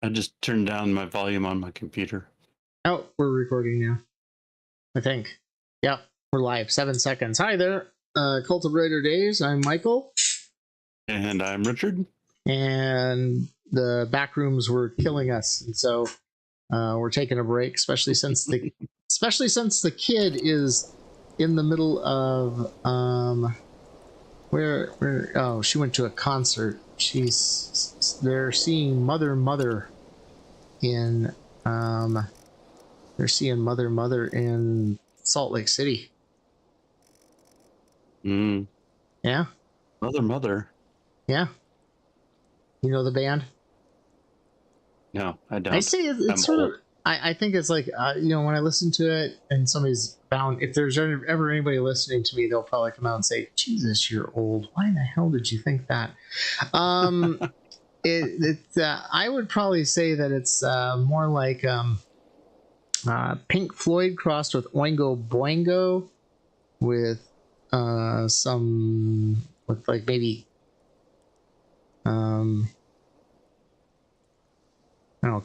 I just turned down my volume on my computer. Oh, we're recording now. I think. Yep, we're live. 7 seconds. Hi there, Cult of Raider Days. I'm Michael. And I'm Richard. And the back rooms were killing us, and so we're taking a break, especially since the kid is in the middle of where she went to a concert. They're seeing Mother in Mother in Salt Lake City. Yeah. Mother. Yeah. You know the band? No, I don't. I say it's sort of. I think it's like when I listen to it and somebody's bound. If there's ever anybody listening to me, they'll probably come out and say, "Jesus, you're old. Why in the hell did you think that?" I would probably say that it's more like Pink Floyd crossed with Oingo Boingo, with maybe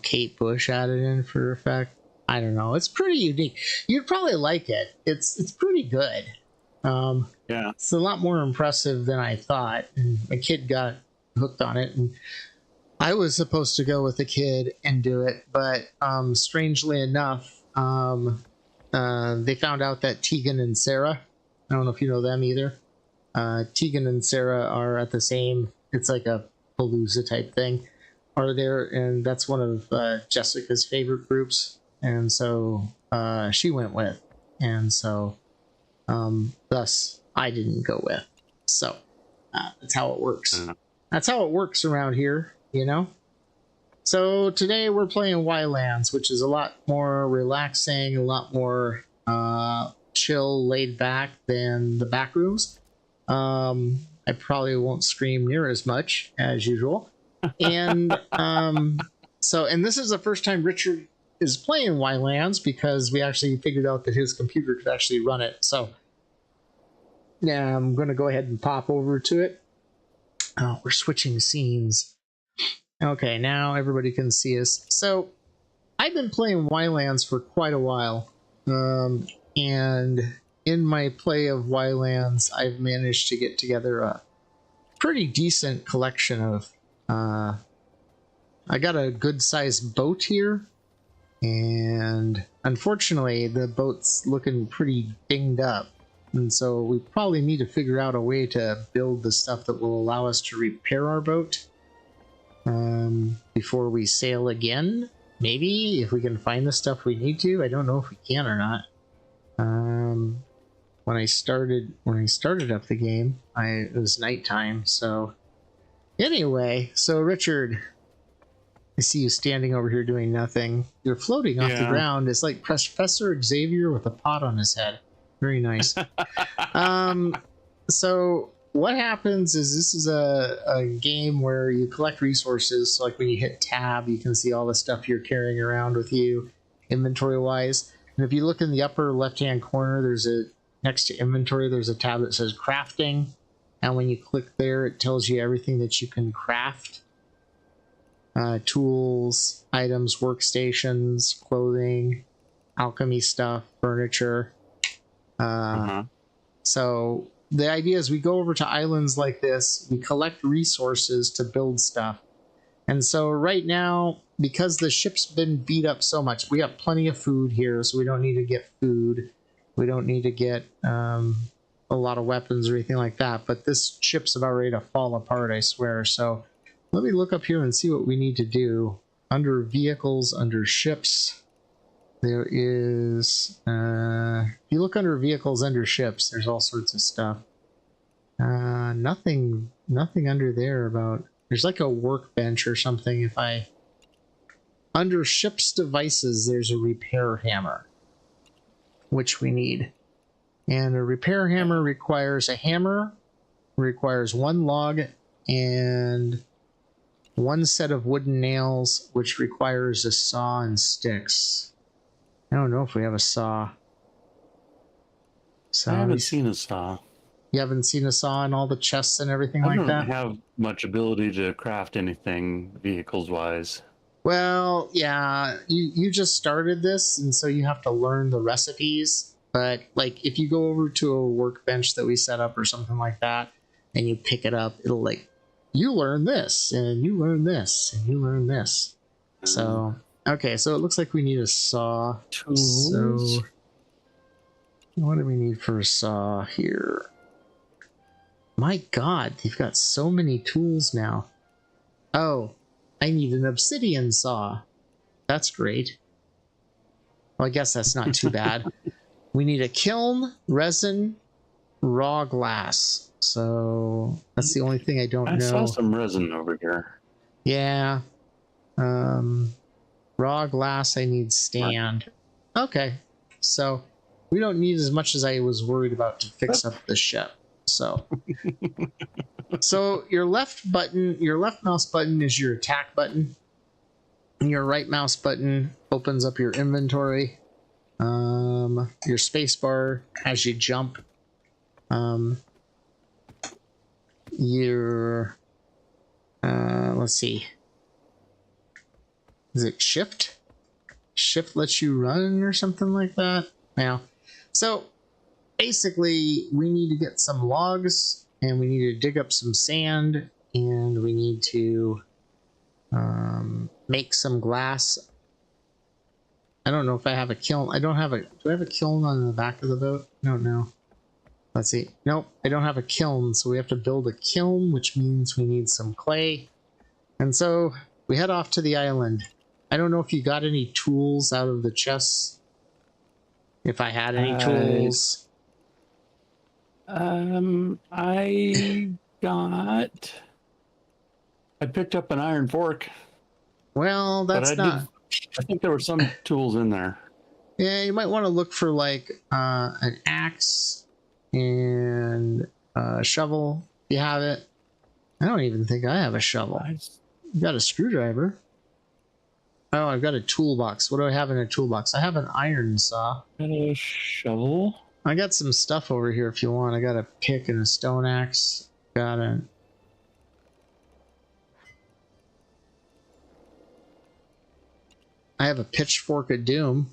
Kate Bush added in for effect. I don't know. It's pretty unique. You'd probably like it. It's pretty good. Yeah. It's a lot more impressive than I thought. And a kid got hooked on it, and I was supposed to go with the kid and do it, but strangely enough, they found out that Tegan and Sarah, I don't know if you know them either. Tegan and Sarah are at the same, it's like a Palooza type thing, are there, and that's one of Jessica's favorite groups, and so she went with, and so thus I didn't go with. So that's how it works. That's how it works around here, So today we're playing Ylands, which is a lot more relaxing, a lot more chill, laid back than the back rooms. I probably won't scream near as much as usual. And and this is the first time Richard is playing Ylands, because we actually figured out that his computer could actually run it. So yeah, I'm going to go ahead and pop over to it. Oh, we're switching scenes. Okay, now everybody can see us. So I've been playing Ylands for quite a while. And in my play of Ylands, I've managed to get together a pretty decent collection of... I got a good-sized boat here. And unfortunately, the boat's looking pretty dinged up. And so we probably need to figure out a way to build the stuff that will allow us to repair our boat before we sail again. Maybe, if we can find the stuff we need to. I don't know if we can or not. When I started up the game, it was nighttime. So anyway, so Richard, I see you standing over here doing nothing. You're floating off the ground. It's like Professor Xavier with a pot on his head. Very nice. So what happens is, this is a game where you collect resources. So like when you hit tab, you can see all the stuff you're carrying around with you, inventory wise. And if you look in the upper left hand corner, next to inventory, there's a tab that says crafting. And when you click there, it tells you everything that you can craft. Tools, items, workstations, clothing, alchemy stuff, furniture. So the idea is we go over to islands like this, we collect resources to build stuff. And so right now, because the ship's been beat up so much, we have plenty of food here, so we don't need to get food. We don't need to get a lot of weapons or anything like that. But this ship's about ready to fall apart, I swear. So let me look up here and see what we need to do. Under vehicles, under ships, there is... if you look under vehicles, under ships, there's all sorts of stuff. Nothing under there about... There's like a workbench or something. Under ships devices, there's a repair hammer, which we need. And a repair hammer requires a hammer, requires one log, and one set of wooden nails, which requires a saw and sticks. I don't know if we have a saw. I haven't seen a saw. You haven't seen a saw in all the chests and everything like that? I don't have much ability to craft anything vehicles-wise. Well, yeah, you just started this, and so you have to learn the recipes. But like, if you go over to a workbench that we set up or something like that, and you pick it up, it'll like, you learn this, and you learn this, and you learn this. So okay, so it looks like we need a saw. Tools. So what do we need for a saw here? My God, they've got so many tools now. Oh, I need an obsidian saw. That's great. Well, I guess that's not too bad. We need a kiln, resin, raw glass. So that's the only thing I don't know. I saw some resin over here. Yeah. Raw glass, I need stand. Okay. So we don't need as much as I was worried about to fix up the ship. So so your left mouse button is your attack button. And your right mouse button opens up your inventory. Your space bar as you jump. Let's see. Is it shift? Shift lets you run or something like that. Yeah. So basically, we need to get some logs, and we need to dig up some sand, and we need to make some glass. I don't know if I have a kiln. Do I have a kiln on the back of the boat? I don't know. Let's see. Nope, I don't have a kiln, so we have to build a kiln, which means we need some clay. And so we head off to the island. I don't know if you got any tools out of the chests. If I had any tools. I picked up an iron fork. Well, that's not. I think there were some tools in there. Yeah, you might want to look for like an axe and a shovel if you have it. I don't even think I have a shovel. You got a screwdriver. Oh, I've got a toolbox. What do I have in a toolbox? I have an iron saw. Got a shovel. I got some stuff over here if you want. I got a pick and a stone axe. I have a pitchfork of doom.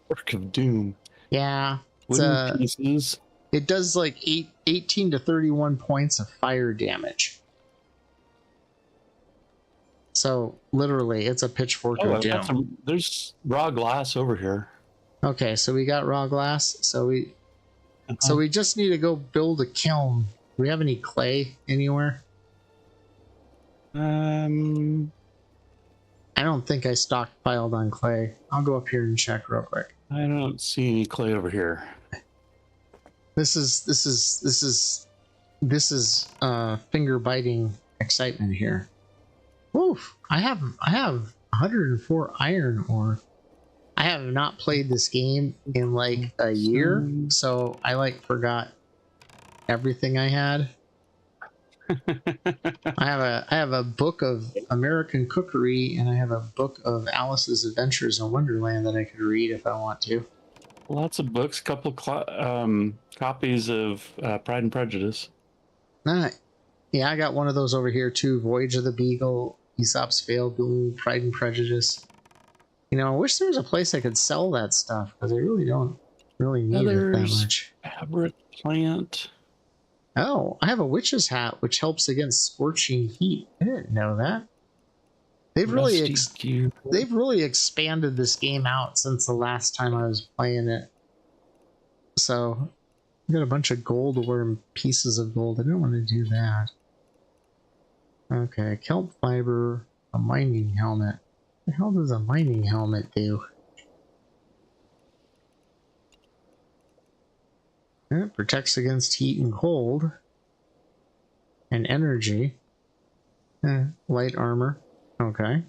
Fork of doom. Yeah. Wooden pieces. It does like 18 to 31 points of fire damage. So literally, it's a pitchfork of doom. There's raw glass over here. Okay, so we got raw glass. So we just need to go build a kiln. Do we have any clay anywhere? I don't think I stockpiled on clay. I'll go up here and check real quick. I don't see any clay over here. This is finger biting excitement here. Oof! I have 104 iron ore. I have not played this game in like a year, so I like forgot everything I had. I have a book of American cookery, and I have a book of Alice's Adventures in Wonderland that I could read if I want to. Lots of books, couple copies of Pride and Prejudice. Yeah, I got one of those over here too. Voyage of the Beagle, Aesop's Fable, Pride and Prejudice. You know, I wish there was a place I could sell that stuff, because I really don't need it that much. Fabric plant. Oh, I have a witch's hat, which helps against scorching heat. I didn't know that. They've really expanded this game out since the last time I was playing it. So, I got a bunch of gold or pieces of gold. I don't want to do that. Okay, kelp fiber, a mining helmet. What the hell does a mining helmet do? It protects against heat and cold. And energy. Light armor. Okay.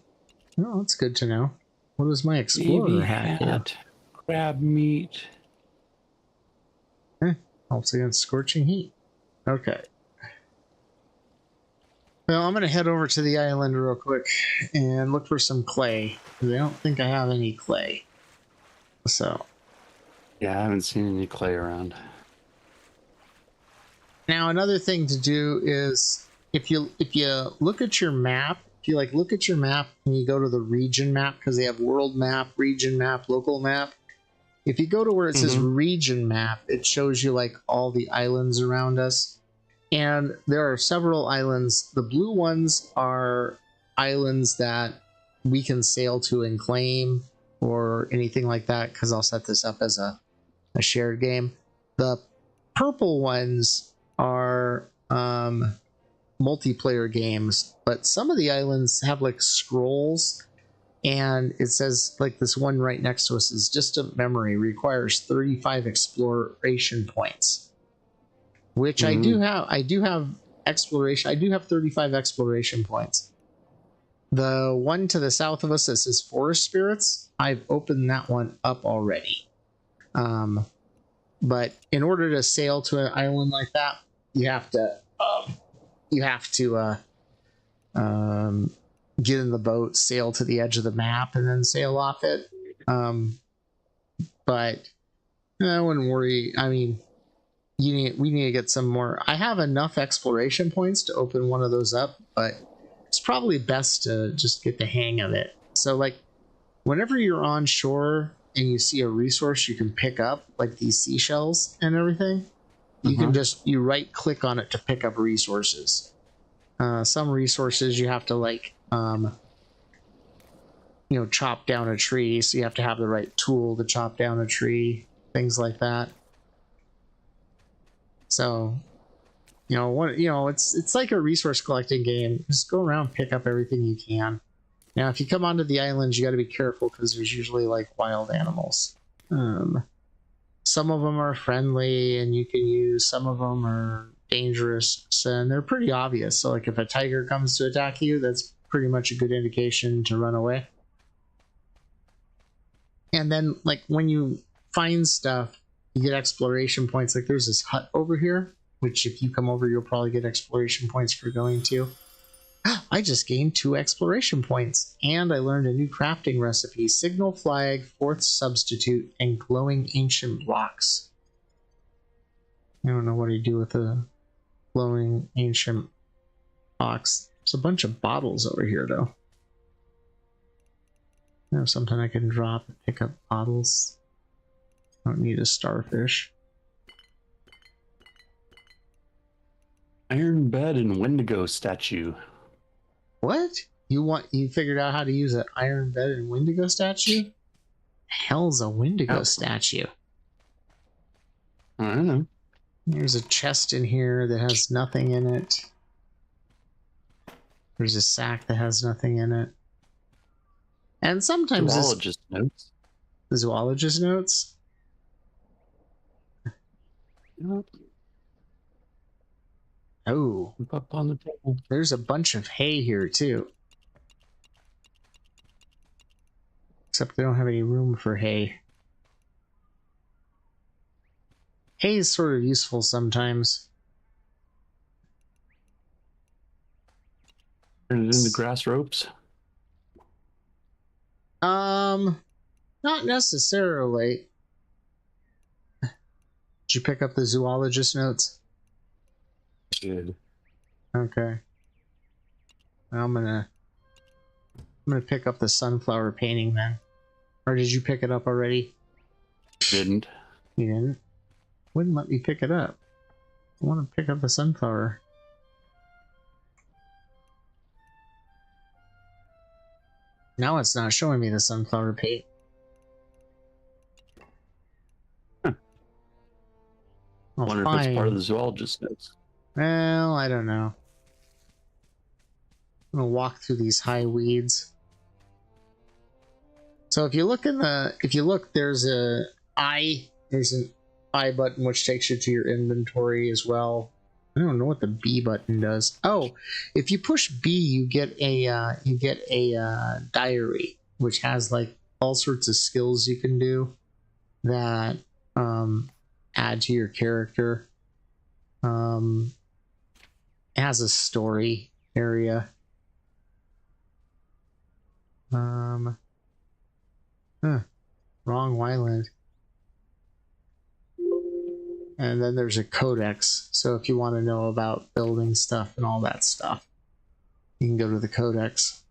Well, that's good to know. What does my explorer hat do? Crab meat. Helps against scorching heat. Okay. Well, I'm going to head over to the island real quick and look for some clay, because I don't think I have any clay. So. Yeah, I haven't seen any clay around. Now, another thing to do is, if you look at your map if you like look at your map and you go to the region map, because they have world map, region map, local map. If you go to where it says region map, it shows you like all the islands around us. And there are several islands. The blue ones are islands that we can sail to and claim or anything like that, because I'll set this up as a shared game. The purple ones are multiplayer games, but some of the islands have like scrolls, and it says like this one right next to us is distant memory, requires 35 exploration points, which I do have exploration. I do have 35 exploration points. The one to the south of us that says forest spirits, I've opened that one up already. But in order to sail to an island like that, you have to get in the boat, sail to the edge of the map, and then sail off it. But I wouldn't worry. I mean, we need to get some more. I have enough exploration points to open one of those up, but it's probably best to just get the hang of it. So, like, whenever you're on shore and you see a resource you can pick up, like these seashells and everything, you can you right click on it to pick up resources. Some resources you have to like chop down a tree, so you have to have the right tool to chop down a tree, things like that. So it's like a resource collecting game. Just go around, pick up everything you can. Now, if you come onto the islands, you got to be careful because there's usually like wild animals. Some of them are friendly and you can use. Some of them are dangerous, and they're pretty obvious. So, like if a tiger comes to attack you, that's pretty much a good indication to run away. And then, like when you find stuff, you get exploration points. Like there's this hut over here, which if you come over, you'll probably get exploration points for going to. I just gained 2 exploration points, and I learned a new crafting recipe: signal flag, 4th substitute, and glowing ancient blocks. I don't know what to do with the glowing ancient blocks. There's a bunch of bottles over here, though. I have something I can drop and pick up bottles. I don't need a starfish. Iron bed and Wendigo statue. What? You figured out how to use an iron bed and Wendigo statue? Hell's a Wendigo statue? I don't know. There's a chest in here that has nothing in it. There's a sack that has nothing in it. And sometimes zoologist notes. The zoologist notes? Yep. Oh, Up on the table. There's a bunch of hay here too. Except they don't have any room for hay. Hay is sort of useful sometimes. Turn it into grass ropes? Not necessarily. Did you pick up the zoologist notes? Good. Okay. I'm gonna pick up the sunflower painting then. Or did you pick it up already? Didn't. You didn't? Wouldn't let me pick it up. I want to pick up the sunflower. Now it's not showing me the sunflower paint. Huh. I wonder if it's part of the zoologist notes. Well, I don't know. I'm gonna walk through these high weeds. So if you look there's an I button which takes you to your inventory as well. I don't know what the B button does. Oh, if you push B, you get a diary which has like all sorts of skills you can do that add to your character. It has a story area. Wrong Yland. And then there's a codex. So if you want to know about building stuff and all that stuff, you can go to the codex.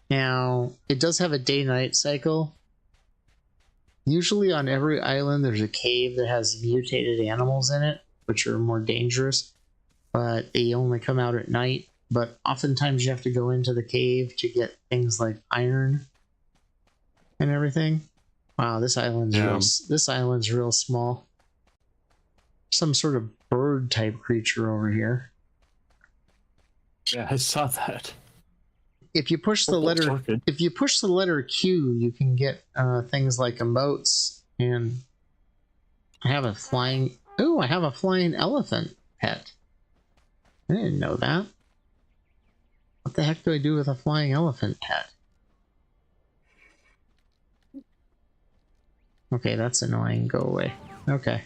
Now, it does have a day-night cycle. Usually on every island there's a cave that has mutated animals in it, which are more dangerous, but they only come out at night. But oftentimes you have to go into the cave to get things like iron and everything. Wow, this island's real small. Some sort of bird type creature over here. Yeah, I saw that. If you push the letter Q, you can get things like emotes, and I have a flying elephant pet. I didn't know that. What the heck do I do with a flying elephant pet? Okay, that's annoying. Go away. Okay.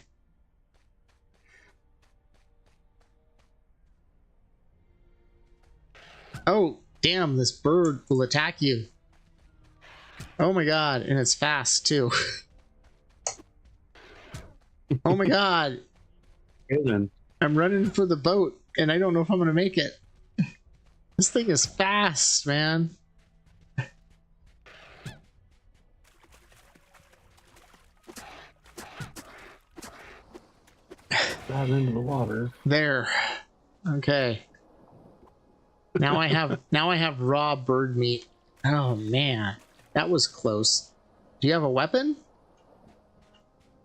Oh, damn, this bird will attack you. Oh my god, and it's fast too. Oh my god. Okay, then. I'm running for the boat, and I don't know if I'm gonna make it. This thing is fast, man. Dive into the water. There. Okay. Now I have raw bird meat. Oh man, that was close. Do you have a weapon?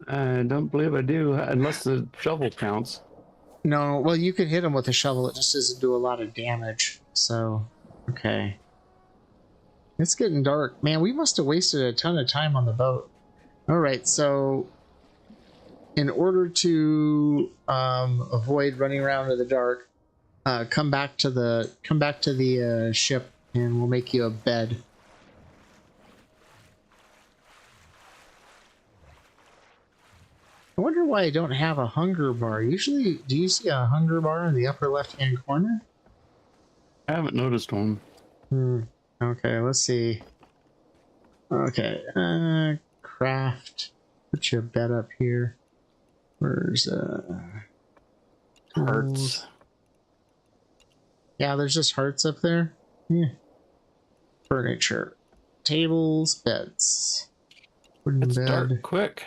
I don't believe I do, unless the shovel counts. No. Well, you could hit him with a shovel. It just doesn't do a lot of damage. So, okay. It's getting dark, man. We must have wasted a ton of time on the boat. All right, so in order to avoid running around in the dark, come back to the ship, and we'll make you a bed. I wonder why I don't have a hunger bar. Usually, do you see a hunger bar in the upper left-hand corner? I haven't noticed one. Okay, let's see. Okay, craft. Put your bed up here. Where's Hearts. Yeah, there's just hearts up there. Yeah. Furniture, tables, beds. Wooden It's bed. dark quick.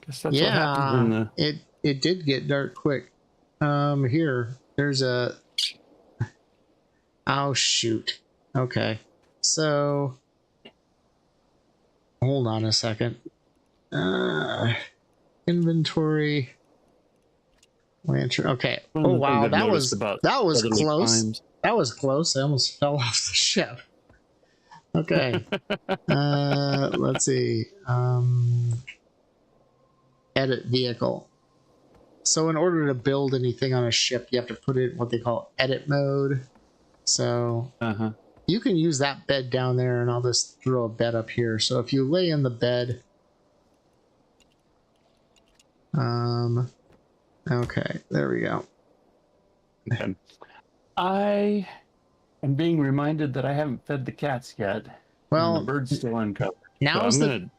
Guess that's what Yeah, happens in the... it did get dark quick. Here, there's a. Oh shoot. Okay, so hold on a second. Inventory. Lantern. Okay. Oh wow, that was close. Times. That was close. I almost fell off the ship. Okay. Let's see. Edit vehicle. So in order to build anything on a ship, you have to put it in what they call edit mode. So you can use that bed down there, and I'll just throw a bed up here. So if you lay in the bed, okay, there we go. Okay. I am being reminded that I haven't fed the cats yet. Well, the bird's still uncovered. Now's the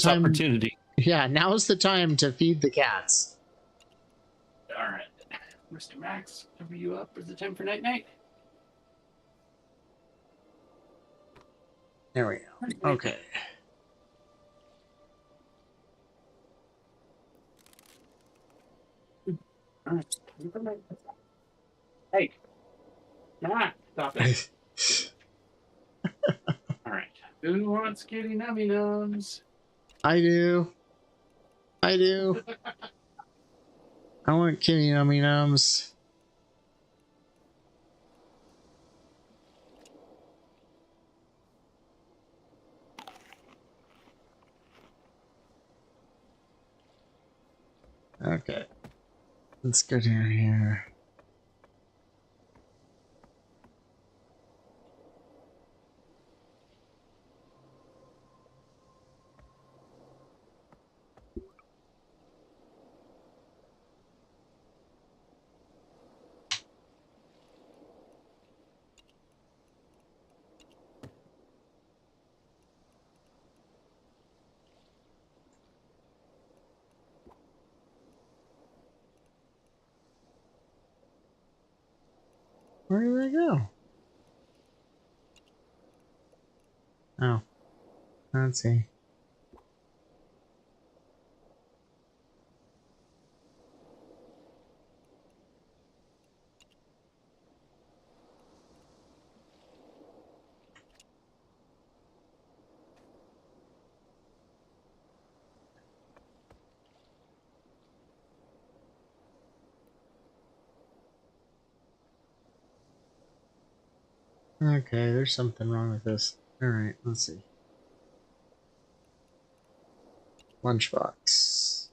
time. Opportunity. Yeah, now's the time to feed the cats. All right, Mr. Max, cover you up. Is it time for night night? There we go. Okay. All right. Hey, stop it. All right. Who wants kitty nummy nums? I do. I want kitty nummy nums. Okay. Let's go down here. Where did I go? Oh, let's see. Okay, there's something wrong with this. Alright, let's see. Lunchbox.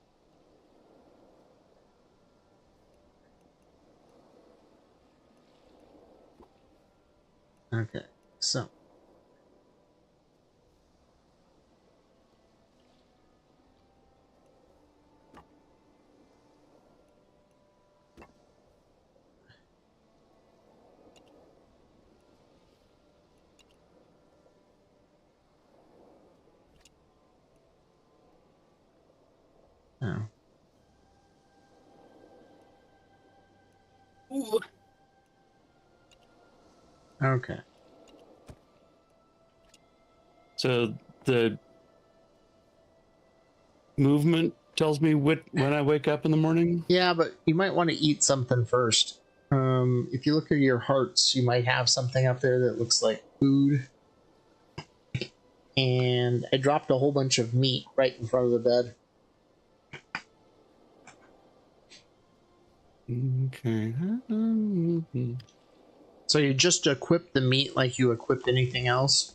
Okay, so. Oh. Ooh. Okay. So the movement tells me when I wake up in the morning. Yeah, but you might want to eat something first. If you look at your hearts, you might have something up there that looks like food. And I dropped a whole bunch of meat right in front of the bed. Okay. So you just equip the meat like you equipped anything else.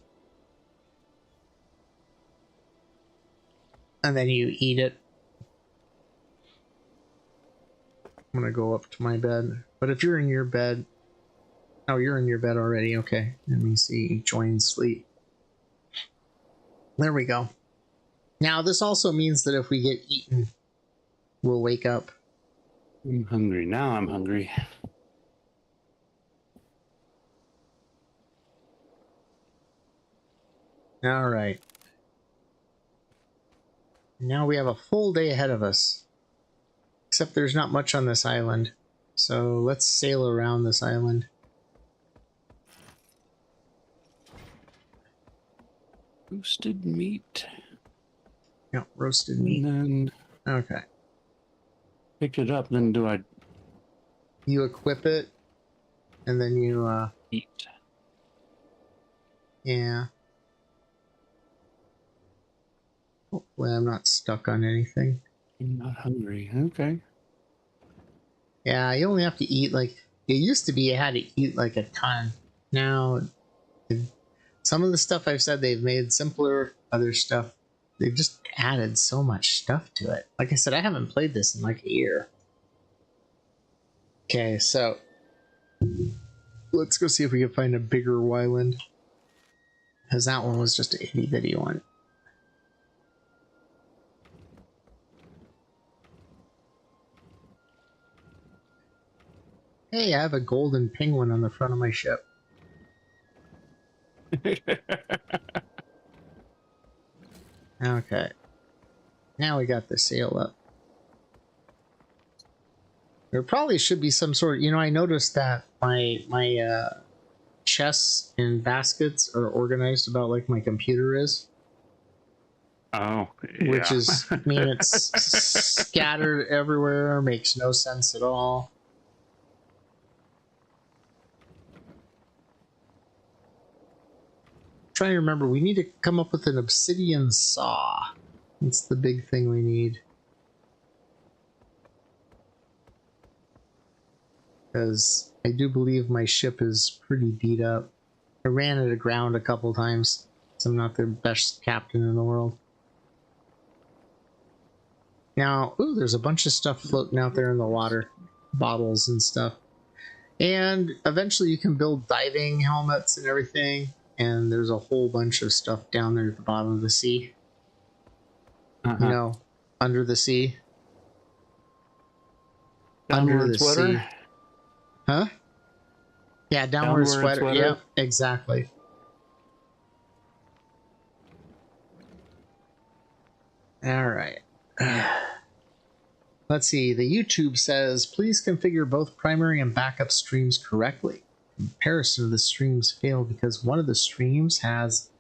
And then you eat it. I'm gonna go up to my bed. But if you're in your bed... Oh, you're in your bed already. Okay. Let me see. Join sleep. There we go. Now, this also means that if we get eaten, we'll wake up. I'm hungry. Now I'm hungry. All right. Now we have a full day ahead of us. Except there's not much on this island. So let's sail around this island. Roasted meat. Yeah, roasted meat. And then Okay. pick it up. Then do I You equip it, and then you, eat? yeah. Hopefully I'm not stuck on anything. I'm not hungry. Okay. Yeah, you only have to eat like... It used to be you had to eat like a ton. Now, some of the stuff I've said they've made simpler, other stuff, they've just added so much stuff to it. Like I said, I haven't played this in like a year. Okay, so let's go see if we can find a bigger Yland. Because that one was just a itty bitty one. Hey, I have a golden penguin on the front of my ship. Okay. Now we got the sail up. There probably should be some sort of... I noticed that my chests and baskets are organized about like my computer is. Oh, yeah. Which is... I mean, it's scattered everywhere. Makes no sense at all. Trying to remember, we need to come up with an obsidian saw. That's the big thing we need. Because I do believe my ship is pretty beat up. I ran it aground a couple times, so I'm not the best captain in the world. Now, ooh, there's a bunch of stuff floating out there in the water. Bottles and stuff. And eventually you can build diving helmets and everything. And there's a whole bunch of stuff down there at the bottom of the sea. Under the sea. Under the sea. Huh? Yeah, downward sweater. Yep, exactly. All right. Let's see. The YouTube says, please configure both primary and backup streams correctly. Comparison of the streams failed because one of the streams has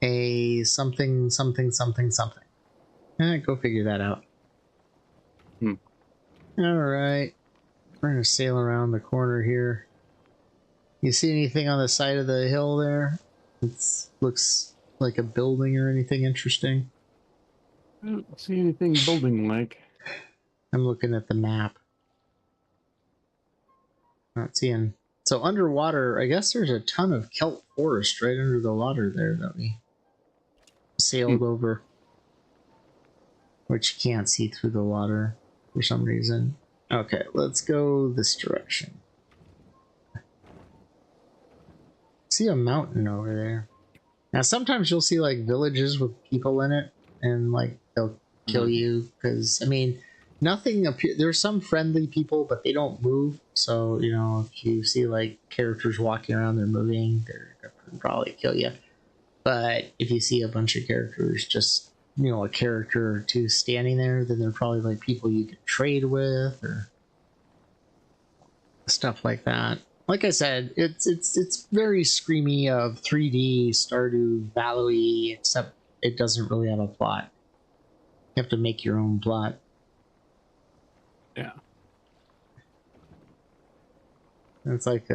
a something, something, something, something. Go figure that out. Alright. We're going to sail around the corner here. You see anything on the side of the hill there? It looks like a building or anything interesting. I don't see anything building-like. I'm looking at the map. Not seeing. So underwater, I guess there's a ton of kelp forest right under the water there that we sailed over. Which you can't see through the water for some reason. Okay, let's go this direction. See a mountain over there. Now sometimes you'll see like villages with people in it and like they'll kill you because I mean nothing appears. There's some friendly people but they don't move, so you know if you see like characters walking around, they're moving, they're gonna probably kill you. But if you see a bunch of characters, just you know a character or two standing there, then they're probably like people you can trade with or stuff like that. Like I said, it's very screamy of 3D Stardew Valley, except it doesn't really have a plot. You have to make your own plot. Yeah. It's like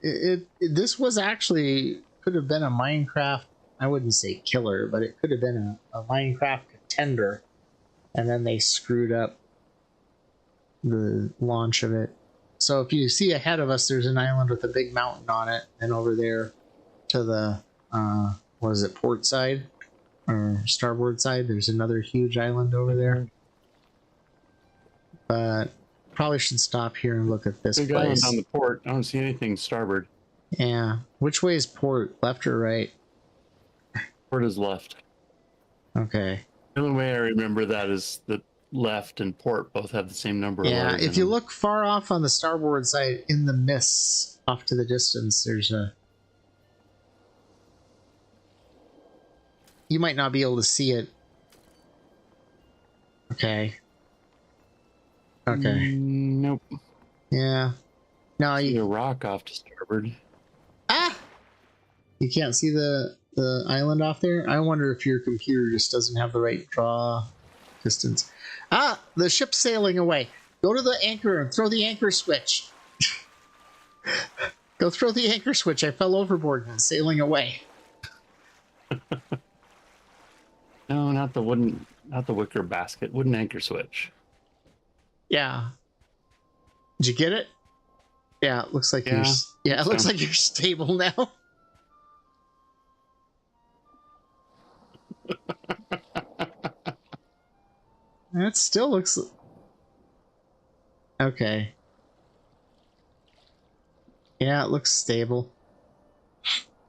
this was actually could have been a Minecraft. I wouldn't say killer, but it could have been a Minecraft contender, and then they screwed up the launch of it. So if you see ahead of us, there's an island with a big mountain on it, and over there to the what is it, port side or starboard side, there's another huge island over there. But probably should stop here and look at this Big place. island on the port. I don't see anything starboard. Yeah. Which way is port? Left or right? Port is left. Okay. The only way I remember that is that left and port both have the same number of Yeah, letters if you look far off on the starboard side in the mists off to the distance, there's a... You might not be able to see it. Okay. Okay. Nope. Yeah. No, See you... a rock off to starboard. Ah! You can't see the island off there? I wonder if your computer just doesn't have the right draw distance. Ah! The ship's sailing away. Go to the anchor and throw the anchor switch. Go throw the anchor switch. I fell overboard and it's sailing away. No, not the wicker basket. Wooden anchor switch. Yeah. Did you get it? Yeah, it looks like Yeah, it looks like you're stable now. That still looks okay. Yeah, it looks stable.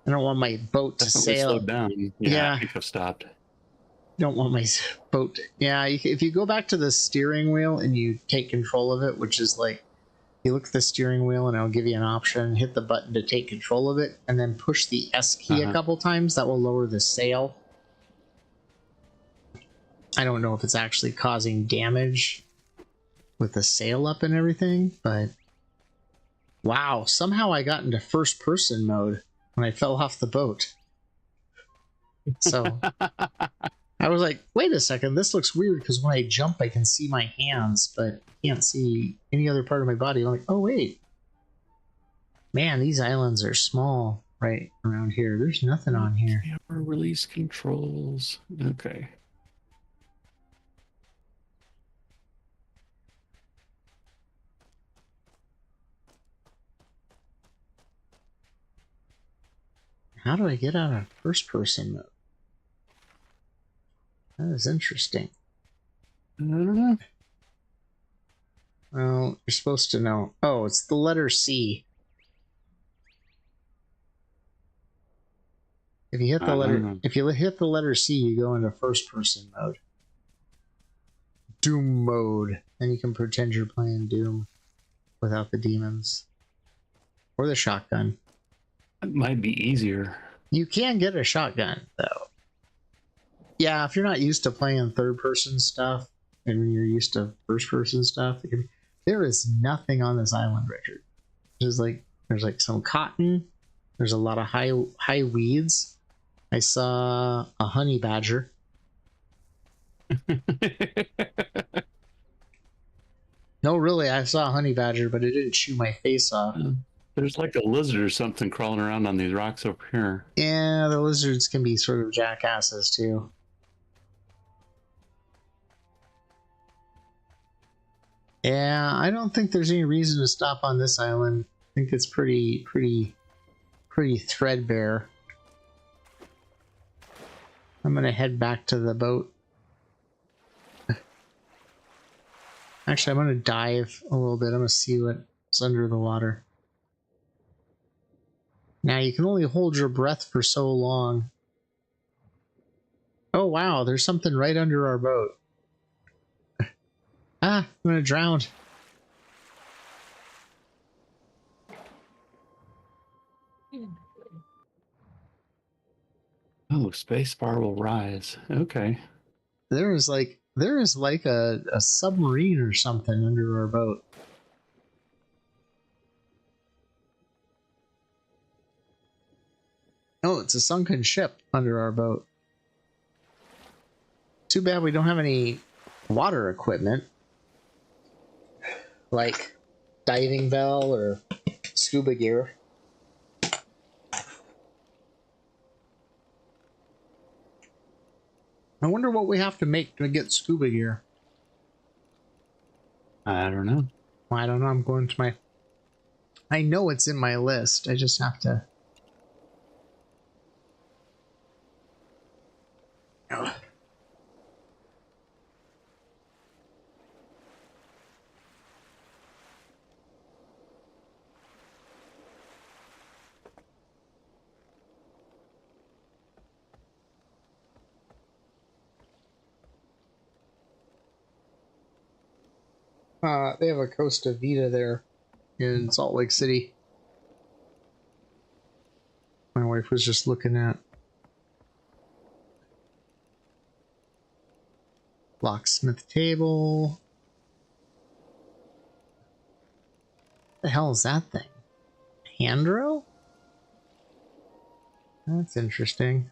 I don't want my boat to Definitely sail. slowed down. Yeah, I think I've stopped. Don't want my boat. Yeah, if you go back to the steering wheel and you take control of it, which is like, you look at the steering wheel and it'll give you an option, hit the button to take control of it, and then push the S key a couple times. That will lower the sail. I don't know if it's actually causing damage with the sail up and everything, but wow, somehow I got into first person mode when I fell off the boat. So I was like, wait a second, this looks weird because when I jump I can see my hands, but I can't see any other part of my body. I'm like, oh wait. Man, these islands are small right around here. There's nothing on here. Camera release controls. Okay. How do I get out of first person mode? That is interesting. I don't know. Well, you're supposed to know. Oh, it's the letter C. If you hit the hit the letter C, you go into first person mode. Doom mode. And you can pretend you're playing Doom without the demons. Or the shotgun. It might be easier. You can get a shotgun, though. Yeah, if you're not used to playing third-person stuff, and when you're used to first-person stuff, there is nothing on this island, Richard. There's like some cotton. There's a lot of high weeds, I saw a honey badger. No, really, I saw a honey badger, but it didn't chew my face off. There's like a lizard or something crawling around on these rocks over here. Yeah, the lizards can be sort of jackasses too. Yeah, I don't think there's any reason to stop on this island. I think it's pretty threadbare. I'm gonna head back to the boat. Actually, I'm gonna dive a little bit. I'm gonna see what's under the water. Now, you can only hold your breath for so long. Oh wow, there's something right under our boat. Ah, I'm gonna drown. Oh, spacebar will rise. Okay. There is like a submarine or something under our boat. Oh, it's a sunken ship under our boat. Too bad we don't have any water equipment. Like diving bell or scuba gear. I wonder what we have to make to get scuba gear. I don't know. I don't know. I'm going to my... I know it's in my list. I just have to... Ugh. They have a Costa Vida there in Salt Lake City. My wife was just looking at. Locksmith table. The hell is that thing? Handro? That's interesting.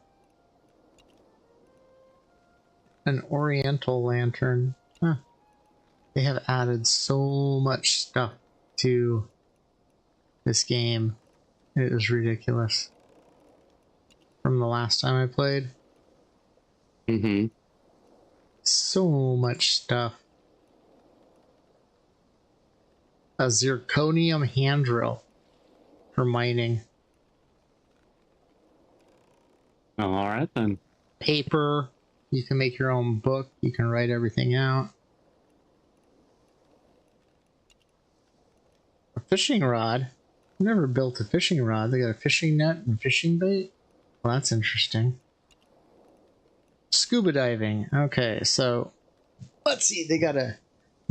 An Oriental lantern. Huh. They have added so much stuff to this game. It is ridiculous. From the last time I played. Mm-hmm. So much stuff. A zirconium hand drill for mining. Oh, all right then. Paper. You can make your own book. You can write everything out. A fishing rod. I've never built a fishing rod. They got a fishing net and fishing bait. Well, that's interesting. Scuba diving. Okay, so let's see. They got a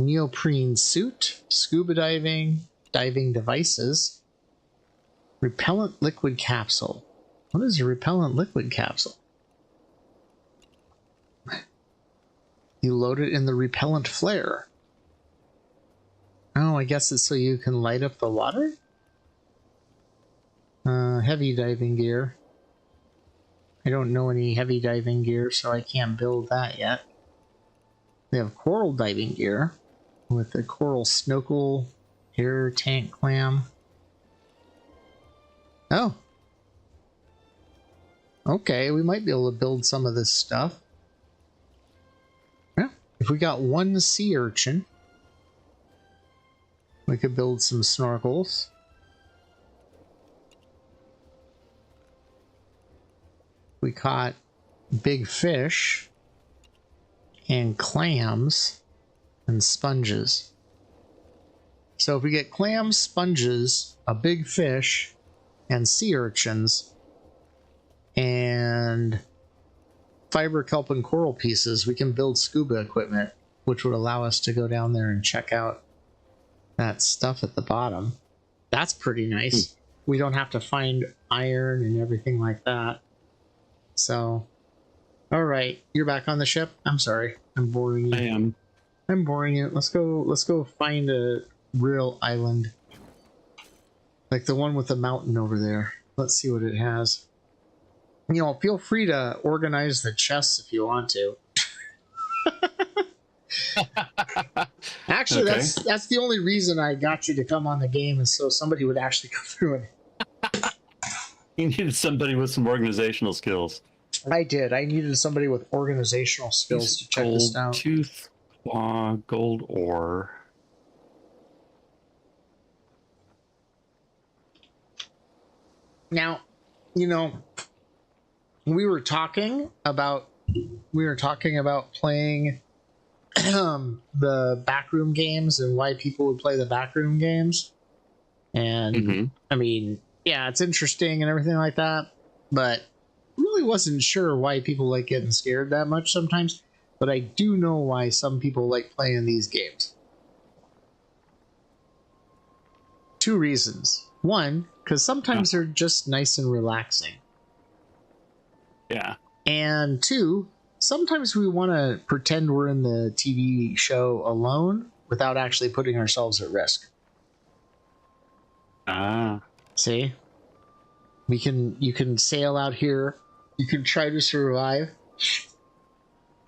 neoprene suit, scuba diving, diving devices, repellent liquid capsule. What is a repellent liquid capsule? You load it in the repellent flare. Oh, I guess it's so you can light up the water? Heavy diving gear. I don't know any heavy diving gear, so I can't build that yet. They have coral diving gear with the coral snorkel, air tank clam. Oh. Okay, we might be able to build some of this stuff. Yeah, if we got one sea urchin, we could build some snorkels. We caught big fish and clams and sponges. So if we get clams, sponges, a big fish, and sea urchins, and fiber kelp and coral pieces, we can build scuba equipment, which would allow us to go down there and check out that stuff at the bottom. That's pretty nice. We don't have to find iron and everything like that. So, all right, you're back on the ship. I'm sorry, I'm boring you. I am. I'm boring you. Let's go find a real island, like the one with the mountain over there. Let's see what it has. feel free to organize the chests if you want to. Actually, Okay. that's the only reason I got you to come on the game, is so somebody would actually go through it. You needed somebody with some organizational skills. I did. I needed somebody with organizational skills to check this out. Tooth claw, gold ore. Now, we were talking about playing the backroom games and why people would play the backroom games. And I mean, yeah, it's interesting and everything like that, but really wasn't sure why people like getting scared that much sometimes. But I do know why some people like playing these games. 2 reasons. 1, because sometimes they're just nice and relaxing. Yeah. And 2, sometimes we want to pretend we're in the TV show alone without actually putting ourselves at risk. See? You can sail out here. You can try to survive.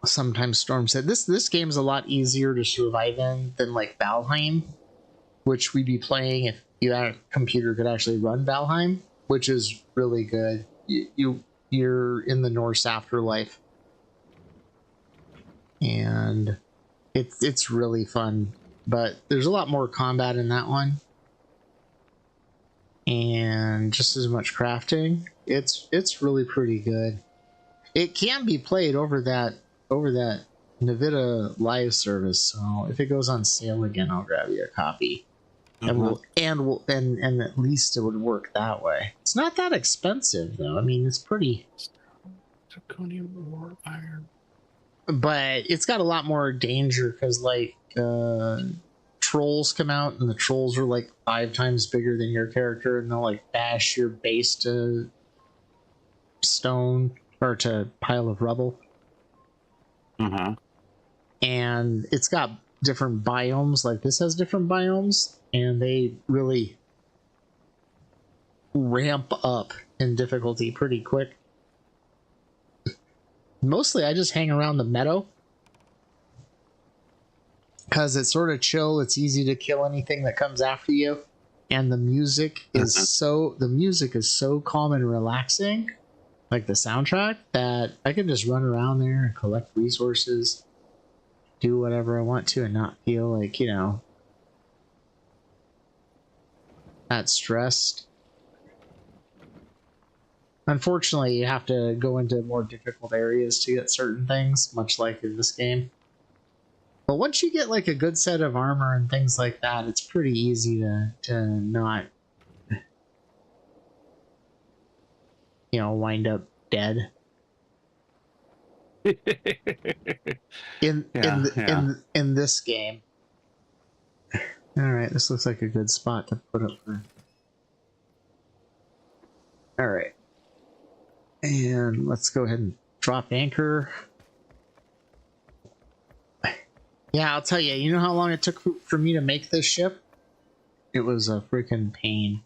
Sometimes Storm said this game's a lot easier to survive in than like Valheim, which we'd be playing if you had a computer could actually run Valheim, which is really good. You're in the Norse afterlife, and it's really fun. But there's a lot more combat in that one, and just as much crafting. It's really pretty good. It can be played over that Nvidia live service. So if it goes on sale again, I'll grab you a copy. And at least it would work that way. It's not that expensive though. I mean, it's pretty. Zirconium ore, iron. But it's got a lot more danger because like trolls come out, and the trolls are like 5 times bigger than your character, and they'll like bash your base to stone or to pile of rubble. And it's got different biomes. Like this has different biomes, and they really ramp up in difficulty pretty quick. Mostly I just hang around the meadow because it's sort of chill. It's easy to kill anything that comes after you, and the music is so calm and relaxing, like the soundtrack, that I can just run around there and collect resources, do whatever I want to, and not feel like, that stressed. Unfortunately, you have to go into more difficult areas to get certain things, much like in this game. But once you get like a good set of armor and things like that, it's pretty easy to not, wind up dead. In this game. All right, this looks like a good spot to put up for. All right, and let's go ahead and drop anchor. Yeah, I'll tell you. You know how long it took for me to make this ship? It was a freaking pain.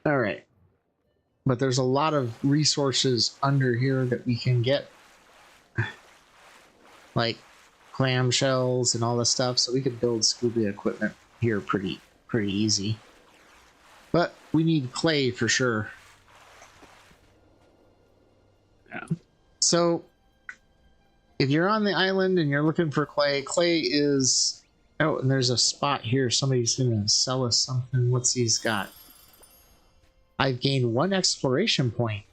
All right, but there's a lot of resources under here that we can get, like clamshells and all this stuff, so we could build scuba equipment here pretty easy. But we need clay for sure. Yeah. So if you're on the island and you're looking for clay is... Oh, and there's a spot here. Somebody's going to sell us something. What's he's got? I've gained 1 exploration point,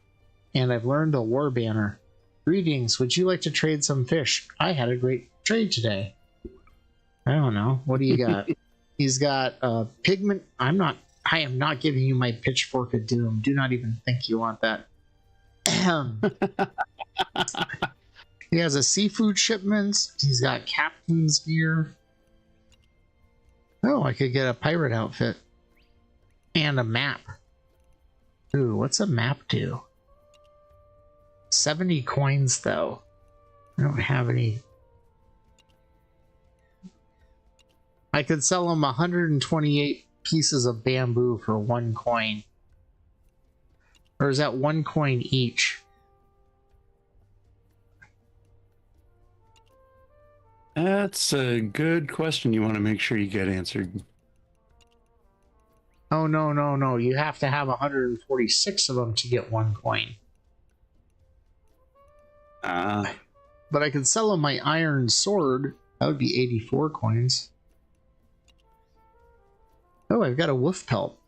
and I've learned a war banner. Greetings, would you like to trade some fish? I had a great trade today. I don't know. What do you got? He's got pigment. I am not giving you my pitchfork of doom. Do not even think you want that. He has a seafood shipment. He's got captain's gear. Oh, I could get a pirate outfit. And a map. Ooh, what's a map do? 70 coins, though. I don't have any. I could sell him 128 pieces of bamboo for 1 coin. Or is that 1 coin each? That's a good question you want to make sure you get answered. Oh, no, no, no. You have to have 146 of them to get 1 coin. But I could sell him my iron sword. That would be 84 coins. Oh, I've got a wolf pelt.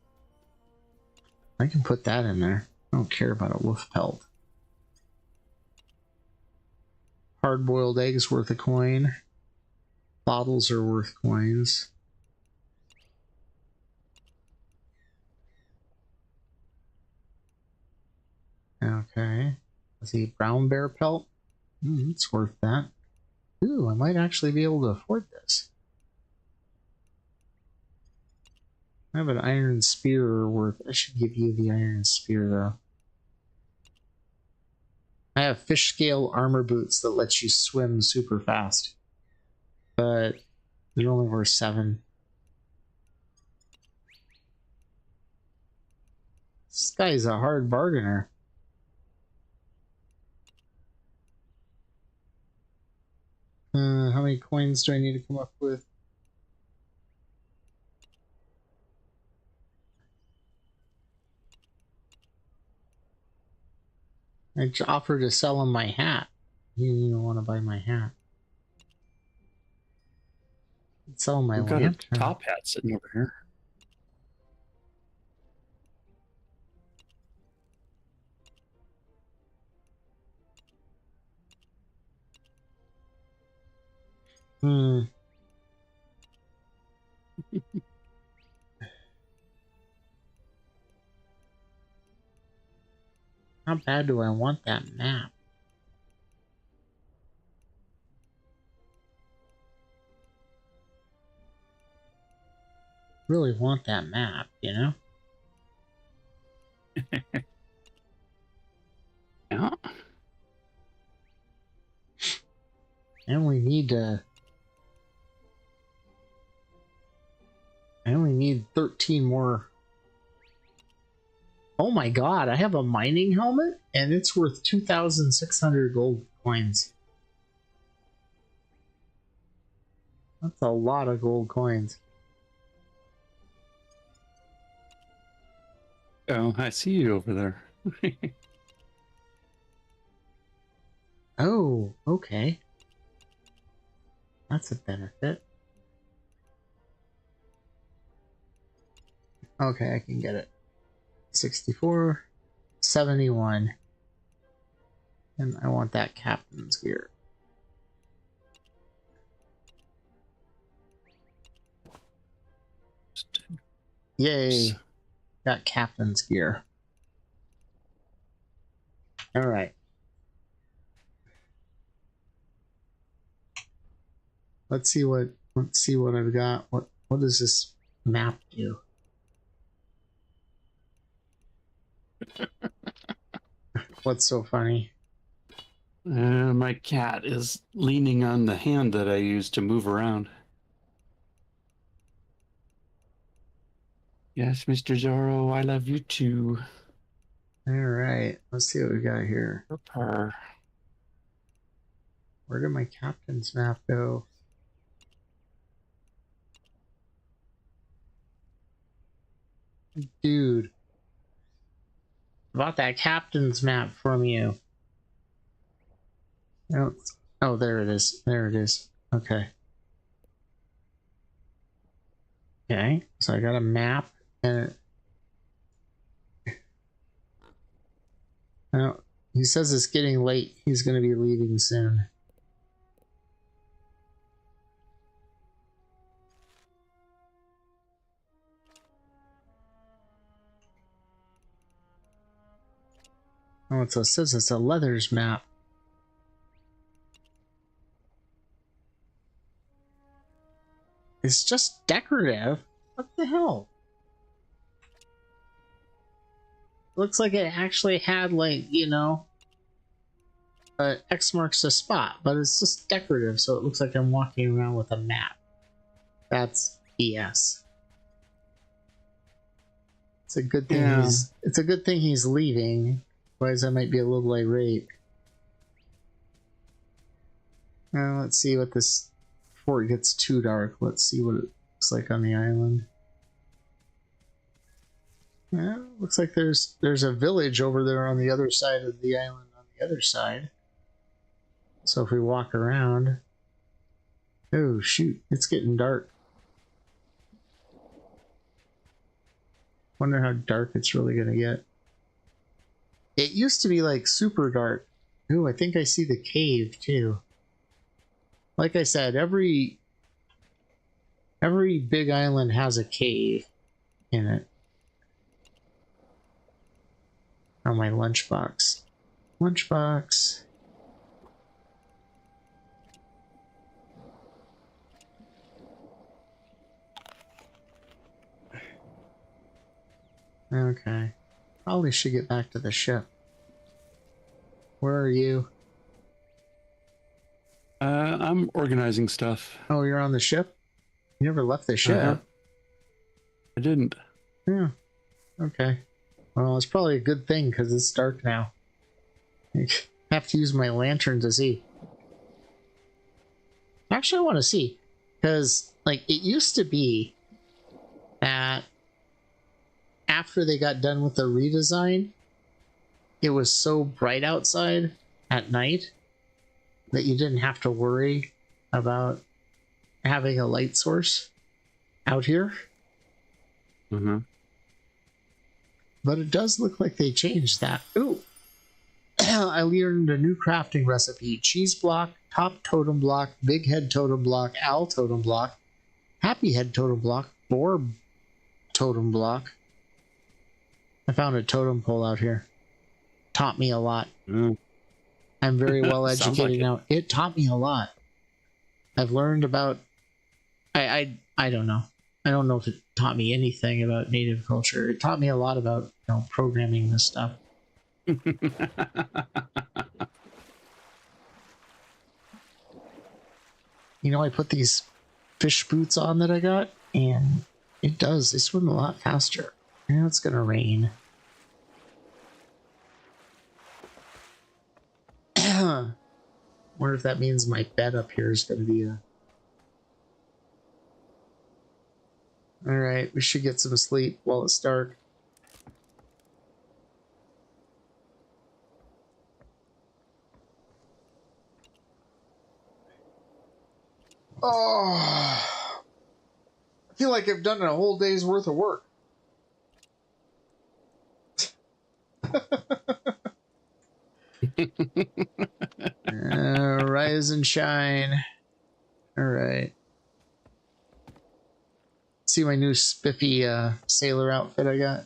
I can put that in there. I don't care about a wolf pelt. Hard-boiled eggs worth a coin. Bottles are worth coins. Okay. Let's see, brown bear pelt. It's worth that. Ooh, I might actually be able to afford this. I have an iron spear worth. I should give you the iron spear though. I have fish scale armor boots that lets you swim super fast. But they're only worth 7. This guy's a hard bargainer. How many coins do I need to come up with? I offered to sell him my hat. He didn't even want to buy my hat. I'd sell him my We've got lantern. a top hat sitting over here. How bad do I want that map? Really want that map, you know? Yeah. And we need to... I only need 13 more. Oh my god, I have a mining helmet and it's worth 2,600 gold coins. That's a lot of gold coins. Oh, I see you over there. Oh, okay. That's a benefit. Okay, I can get it. 64, 71. And I want that captain's gear. Yay! Got captain's gear. Alright. Let's see what I've got. What does this map do? What's so funny? My cat is leaning on the hand that I use to move around. Yes, Mr. Zorro, I love you too. Alright, let's see what we got here. Purr. Where did my captain's map go? Dude. Bought that captain's map from you. Oh, there it is. There it is. Okay. Okay, so I got a map and oh, he says it's getting late. He's going to be leaving soon. Oh, it says it's a leathers map. It's just decorative. What the hell? Looks like it actually had, like, you know, X marks the spot, but it's just decorative, so it looks like I'm walking around with a map. That's BS. It's a good thing Yeah. it's a good thing he's leaving. Otherwise I might be a little irate. Now let's see what this, before it gets too dark, let's see what it looks like on the island. Yeah, looks like there's a village over there on the other side of the island on the other side. So if we walk around, oh shoot, it's getting dark. Wonder how dark it's really gonna get. It used to be like super dark. Ooh, I think I see the cave too. Like I said, every big island has a cave in it. Oh, my lunchbox. Lunchbox. Okay. Probably should get back to the ship. Where are you? I'm organizing stuff. Oh, you're on the ship? You never left the ship. Uh-huh. I didn't. Yeah. Okay. Well, it's probably a good thing because it's dark now. I have to use my lantern to see. Actually, I want to see. Because, like, it used to be that after they got done with the redesign, it was so bright outside at night that you didn't have to worry about having a light source out here. Mm-hmm. But it does look like they changed that. Ooh! I learned a new crafting recipe. Cheese block, top totem block, big head totem block, owl totem block, happy head totem block, boar totem block. I found a totem pole out here. Taught me a lot. Mm. I'm very well Sounds educated like it. now. It taught me a lot. I've learned about... I don't know. I don't know if it taught me anything about native culture. It taught me a lot about, you know, programming this stuff. You know, I put these fish boots on that I got, and it does. They swim a lot faster. Now it's gonna rain. Wonder if that means my bed up here is gonna be a... Alright, we should get some sleep while it's dark. Oh, I feel like I've done a whole day's worth of work. Rise and shine. Alright. See my new spiffy sailor outfit I got?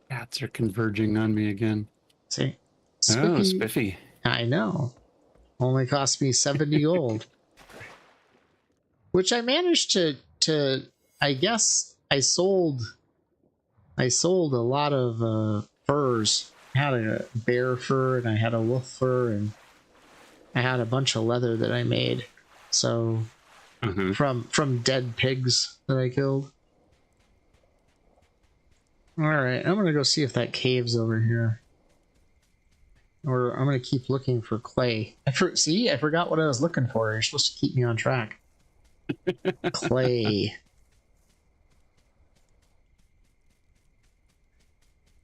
Cats are converging on me again. See? Oh, spiffy. I know. Only cost me 70 gold. Which I managed to I guess I sold a lot of furs. I had a bear fur and I had a wolf fur and I had a bunch of leather that I made. So from dead pigs that I killed. Alright, I'm gonna go see if that cave's over here. Or I'm gonna keep looking for clay. See, I forgot what I was looking for. You're supposed to keep me on track. Clay.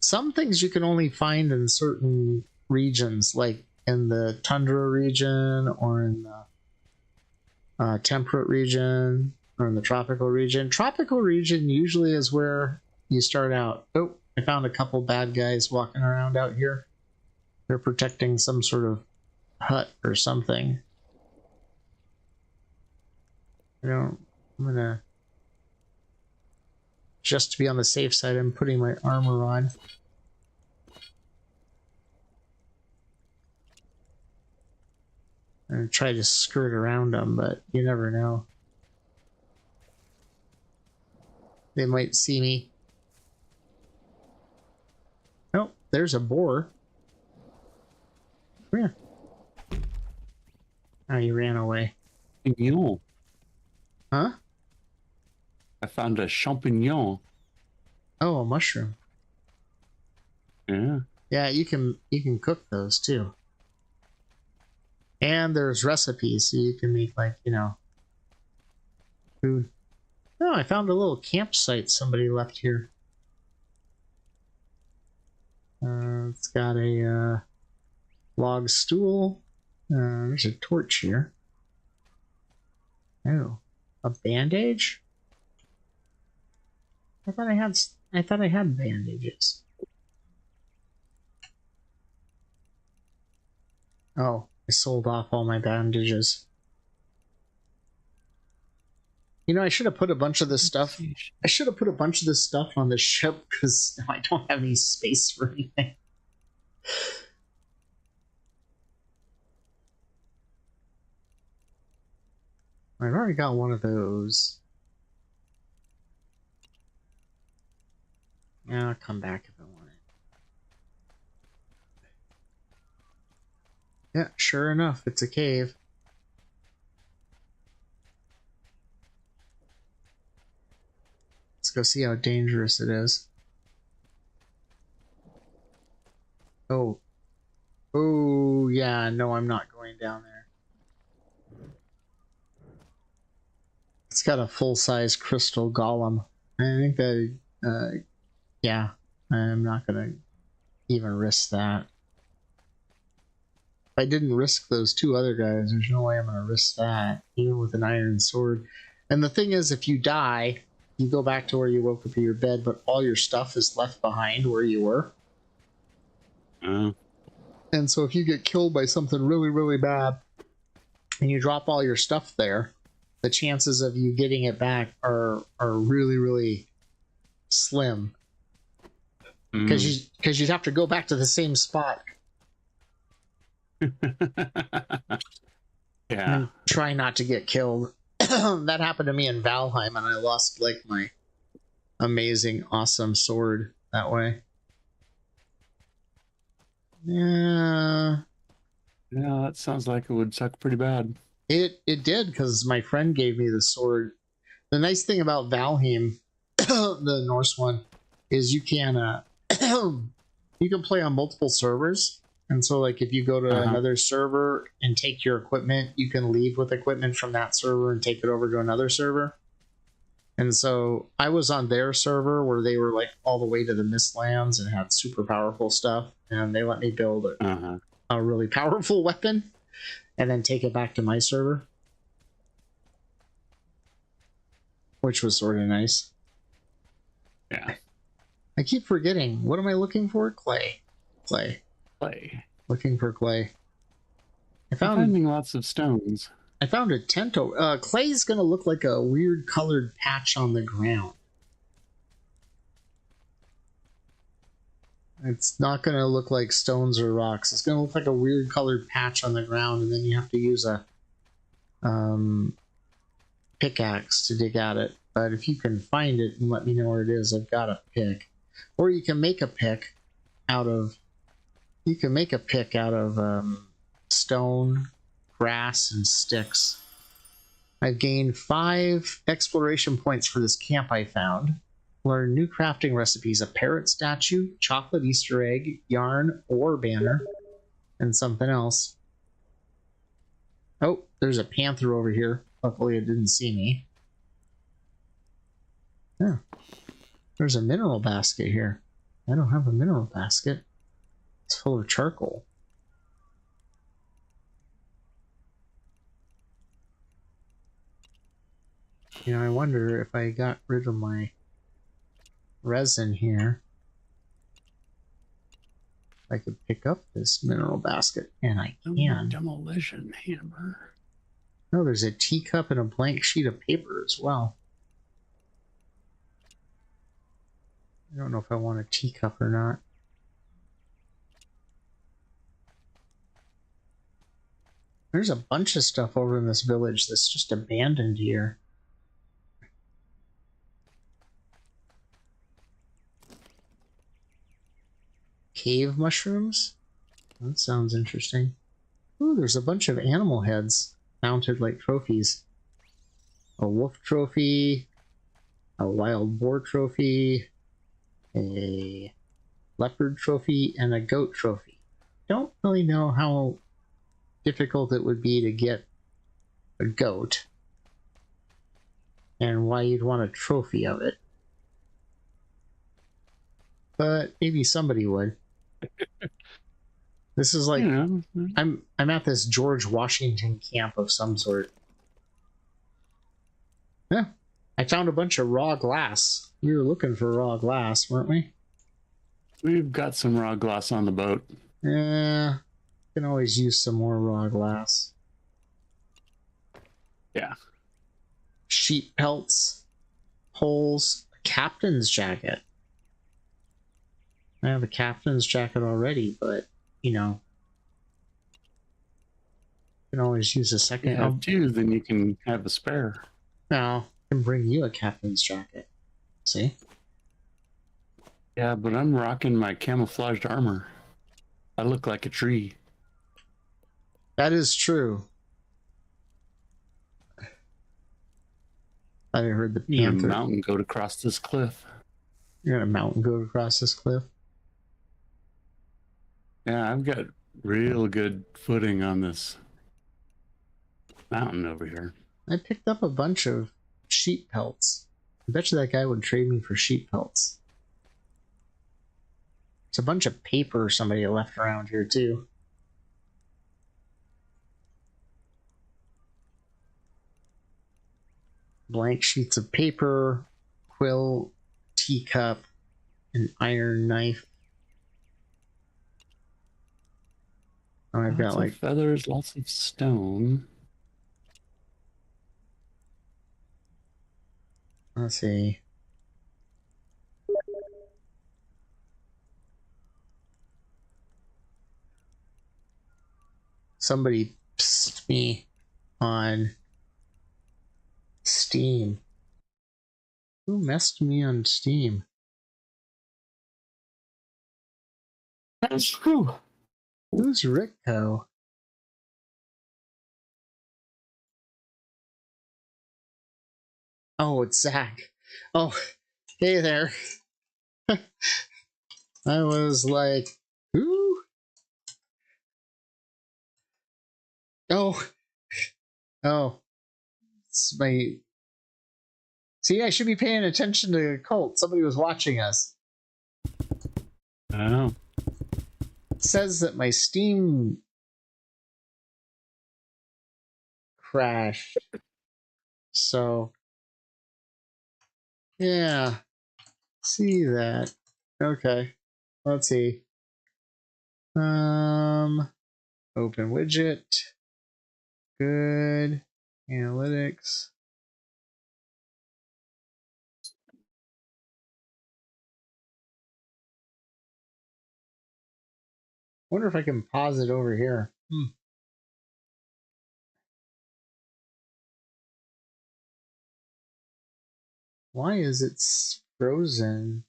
Some things you can only find in certain regions, like in the tundra region or in the temperate region or in the tropical region. Tropical region usually is where you start out. Oh, I found a couple bad guys walking around out here. They're protecting some sort of hut or something. I'm gonna, just to be on the safe side, I'm putting my armor on. I'm gonna try to skirt around them, but you never know. They might see me. Oh, there's a boar. Come here. Oh, he ran away. Mule. Huh? I found a champignon. Oh, a mushroom. Yeah. Yeah, you can cook those too. And there's recipes, so you can make, like, you know, food. Oh, I found a little campsite somebody left here. It's got a log stool. There's a torch here. Oh, a bandage? I thought I had bandages. Oh, I sold off all my bandages. You know, I should have put a bunch of this stuff. I should have put a bunch of this stuff on the ship because now I don't have any space for anything. I've already got one of those. Yeah, I'll come back if I want it. Yeah, sure enough, it's a cave. Let's go see how dangerous it is. Oh. Oh, yeah, no, I'm not going down there. It's got a full-size crystal golem. I think that, yeah, I'm not gonna even risk that. If I didn't risk those two other guys, there's no way I'm gonna risk that, even with an iron sword. And the thing is, if you die, you go back to where you woke up in your bed, but all your stuff is left behind where you were. And so if you get killed by something really, really bad, and you drop all your stuff there, the chances of you getting it back are really, really slim. Because you'd have to go back to the same spot. Yeah. And try not to get killed. That happened to me in Valheim, and I lost, like, my amazing, awesome sword that way. Yeah. Yeah, that sounds like it would suck pretty bad. It did, because my friend gave me the sword. The nice thing about Valheim, the Norse one, is you can you can play on multiple servers. And so, like, if you go to another server and take your equipment, you can leave with equipment from that server and take it over to another server. And so I was on their server where they were, like, all the way to the Mistlands and had super powerful stuff. And they let me build a really powerful weapon and then take it back to my server, which was sort of nice. Yeah. I keep forgetting. What am I looking for? Clay. Looking for clay. I'm finding lots of stones. I found a tent. Clay's gonna look like a weird colored patch on the ground. It's not gonna look like stones or rocks. It's gonna look like a weird colored patch on the ground, and then you have to use a pickaxe to dig at it. But if you can find it and let me know where it is, I've got a pick. Or you can make a pick out of stone, grass, and sticks. I've gained 5 exploration points for this camp I found. Learn new crafting recipes: a parrot statue, chocolate Easter egg, yarn, or banner, and something else. Oh, there's a panther over here. Luckily it didn't see me. Yeah. There's a mineral basket here. I don't have a mineral basket. It's full of charcoal. You know, I wonder if I got rid of my resin here, I could pick up this mineral basket, and I can. Demolition hammer. Oh, there's a teacup and a blank sheet of paper as well. I don't know if I want a teacup or not. There's a bunch of stuff over in this village that's just abandoned here. Cave mushrooms? That sounds interesting. Ooh, there's a bunch of animal heads mounted like trophies. a wolf trophy, a wild boar trophy, a leopard trophy, and a goat trophy. Don't really know how difficult it would be to get a goat and why you'd want a trophy of it. But maybe somebody would. This is like, You know, I'm at this George Washington camp of some sort. Yeah, I found a bunch of raw glass. We were looking for raw glass, weren't we? we've got some raw glass on the boat. Yeah, can always use some more raw glass. Yeah. Sheep pelts, poles, a captain's jacket. I have a captain's jacket already, but you know, can always use a If second. you have two, then you can have a spare. Now, I can bring you a captain's jacket. See? Yeah, but I'm rocking my camouflaged armor. I look like a tree. That is true. I heard the You're panther. a mountain goat across this cliff. You're gonna mountain goat across this cliff. Yeah, I've got real good footing on this mountain over here. I picked up a bunch of sheep pelts. I bet you that guy would trade me for sheep pelts. It's a bunch of paper somebody left around here too. Blank sheets of paper, quill, teacup, an iron knife. Oh, I've got Lots of like feathers, lots of stone. let's see. Somebody pissed me on Steam. Who messed me on Steam? Whew. Who's Rico? Oh, it's Zach. Oh, hey there. I was like, who? Oh, oh, it's my. See, I should be paying attention to Colt. Somebody was watching us. I don't know. It says that my Steam crashed. So, yeah, see that. Okay, let's see. Open widget. Good. Analytics. Wonder if I can pause it over here. Why is it frozen?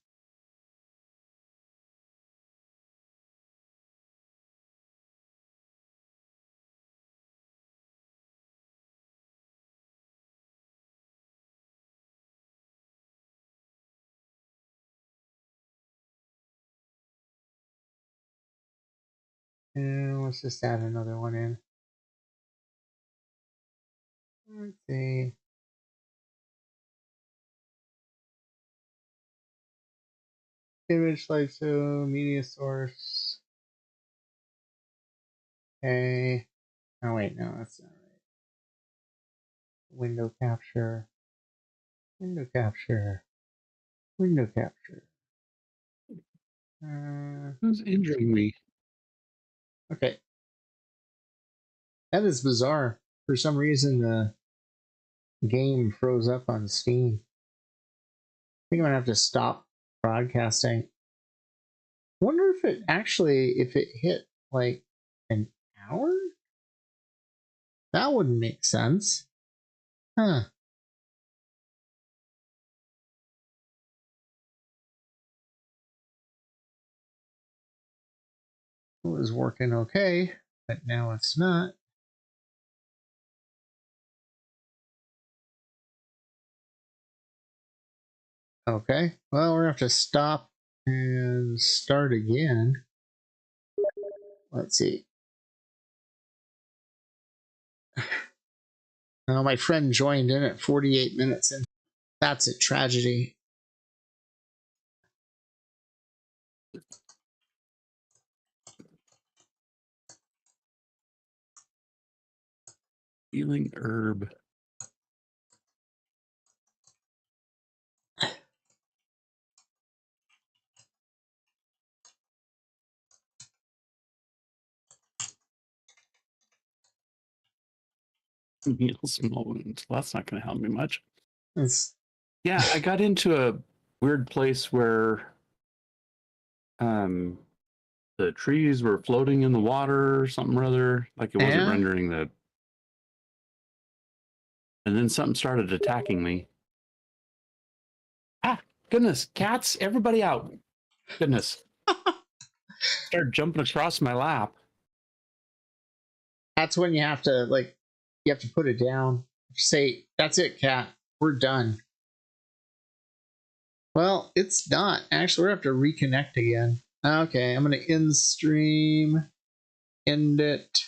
And let's just add another one in. Let's see. Image slideshow, media source. Okay. Oh wait, no, that's not right. Window capture. Window capture. Window capture. Who's injuring me? Okay. That is bizarre. For some reason, the game froze up on Steam. I think I'm gonna have to stop broadcasting. Wonder if it actually, if it hit like an hour? That wouldn't make sense. Huh. It was working okay, but now it's not. Okay. Well, we're going to have to stop and start again. Let's see. Well, my friend joined in at 48 minutes, and that's a tragedy. Healing herb. Heal small wounds. Well, that's not going to help me much. It's... Yeah, I got into a weird place where the trees were floating in the water or something or other. Like it wasn't Yeah? rendering the. And then something started attacking me. Ah, goodness, cats, everybody out. Goodness. Started jumping across my lap. That's when you have to, like, you have to put it down. Say, that's it, cat. We're done. Well, it's not. Actually, we're going to have to reconnect again. Okay, I'm going to end stream. End it.